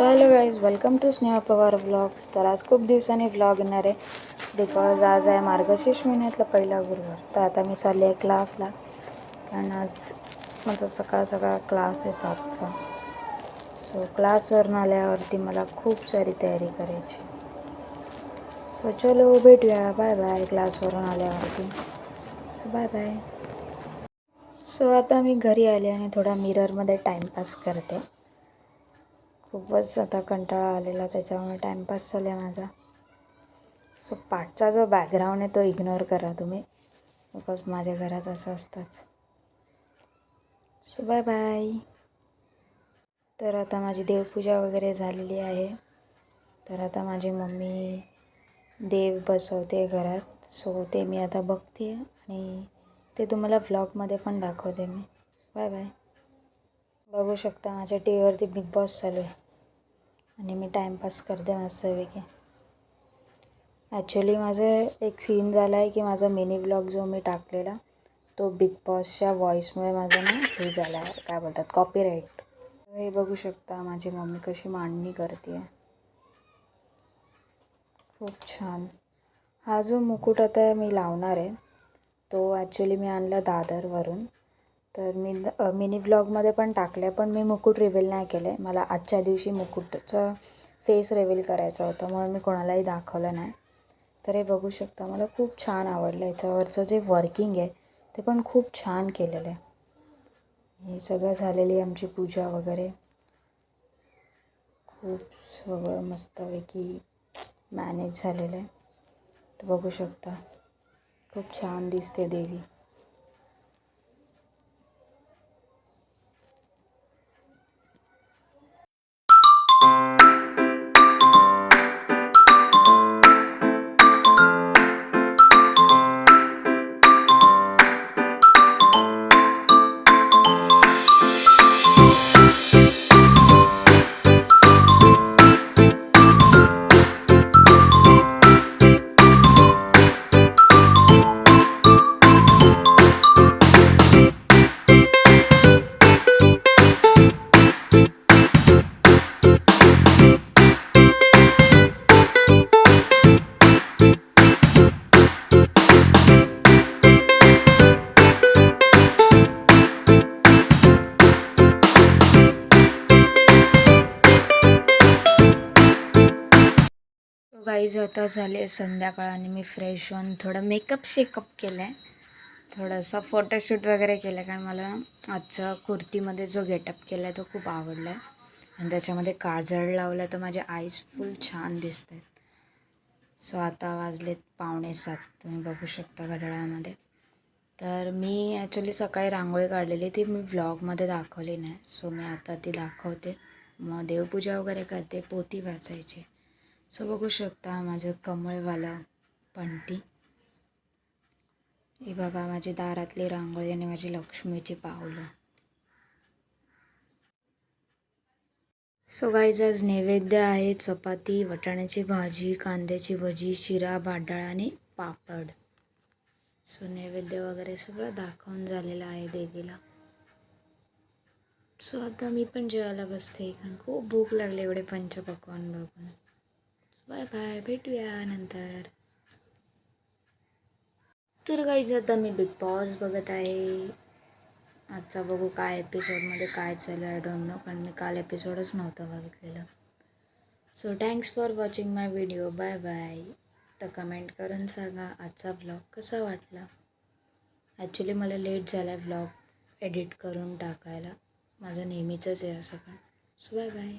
So hello guys, welcome to Sneha Pawar vlogs. तर आज खूप दिवसांनी व्लॉग येणार आहे बिकॉज आज आहे मार्गशीर्ष महिन्यातला पहिला गुरुवार. तर आता मी चालली आहे क्लासला, कारण आज माझा सकाळ क्लास आहे 7चा. सो क्लासवरून आल्यावरती मला खूप सारी तयारी करायची. सो चलो भेटूया, बाय बाय क्लासवरून आल्यावरती. So bye bye. सो आता मी घरी आले आणि थोडा मिररमध्ये टाईमपास करते. खूपच आता कंटाळा आलेला, त्याच्यामुळे टाईमपास चालू आहे माझा. सो पाठचा जो बॅकग्राऊंड आहे तो इग्नोर करा तुम्ही, बिकॉज माझ्या घरात असं असतंच. So bye bye. तर आता माझी देवपूजा वगैरे झालेली आहे. तर आता माझी मम्मी देव बसवते घरात. सो ते मी आता बघते आणि ते तुम्हाला व्लॉगमध्ये पण दाखवते मी. Bye bye. बघू शकता माझ्या टी व्हीवरती बिग बॉस चालू आहे आणि मी टाईमपास करते मस्तपैकी. ॲक्च्युली माझं एक सीन झाला आहे की माझा मिनी व्लॉग जो मी टाकलेला तो बिग बॉसच्या व्हॉईसमुळे माझा ना हे झाला आहे, काय बोलतात, कॉपीराईट. हे बघू शकता माझी मम्मी कशी मांडणी करते आहे, खूप छान. हा जो मुकुट आता मी लावणार आहे तो ॲक्च्युली मी आणला दादरवरून. तर मी मिनी व्लॉगमध्ये पण टाकलं आहे, पण मी मुकुट रिव्हील नाही केलं आहे. मला आजच्या दिवशी मुकुटचं फेस रिव्हील करायचं होतं, म्हणून मी कोणालाही दाखवलं नाही. तर हे बघू शकता, मला खूप छान आवडलं. याच्यावरचं जे वर्किंग आहे ते पण खूप छान केलेलं आहे. हे सगळं झालेली आमची पूजा वगैरे, खूप सगळं मस्तपैकी मॅनेज झालेलं आहे. तर बघू शकता खूप छान दिसते देवी. गाईज आता झाले संध्याकाळ आणि मी फ्रेश होऊन थोडं मेकअप शेकअप केलं आहे, थोडासा फोटोशूट वगैरे केलं, कारण मला आजच्या कुर्तीमध्ये जो गेटअप केला आहे तो खूप आवडला आहे. आणि त्याच्यामध्ये काजळ लावलं तर माझे आईज फुल छान दिसत आहेत. सो आता वाजलेत 6:45, तुम्ही बघू शकता घड्याळामध्ये. तर मी ॲक्च्युली सकाळी रांगोळी काढलेली, ती मी व्लॉगमध्ये दाखवली नाही. सो मी आता ती दाखवते. मग देवपूजा वगैरे करते, पोथी वाचायची. सो बघू शकता माझं कमळवाला पंटी. ही बघा माझी दारातली रांगोळी आणि माझी लक्ष्मीची पावलं. सो गाईज आज नैवेद्य आहे चपाती, वाटाण्याची भाजी, कांद्याची भजी, शिरा, भातडाळ आणि पापड. सो नैवेद्य वगैरे सगळं दाखवून झालेलं आहे देवीला. सो आता मी पण जेवायला बसते, कारण खूप भूक लागली एवढे पंचपक्वान्न बघून. बाय बाय, भेटूया नंतर. तर गाईज आता मी बिग बॉस बघत आहे. आजचा बघू काय एपिसोडमध्ये काय चालू आहे, आय डोंट नो, कारण मी काल एपिसोडच नव्हतं बघितलेलं. So thanks for watching my video. Bye bye. तर कमेंट करून सांगा आजचा व्लॉग कसा वाटला. ॲक्च्युली मला लेट झाला आहे व्लॉग एडिट करून टाकायला, माझं नेहमीचंच आहे असं पण. So bye bye.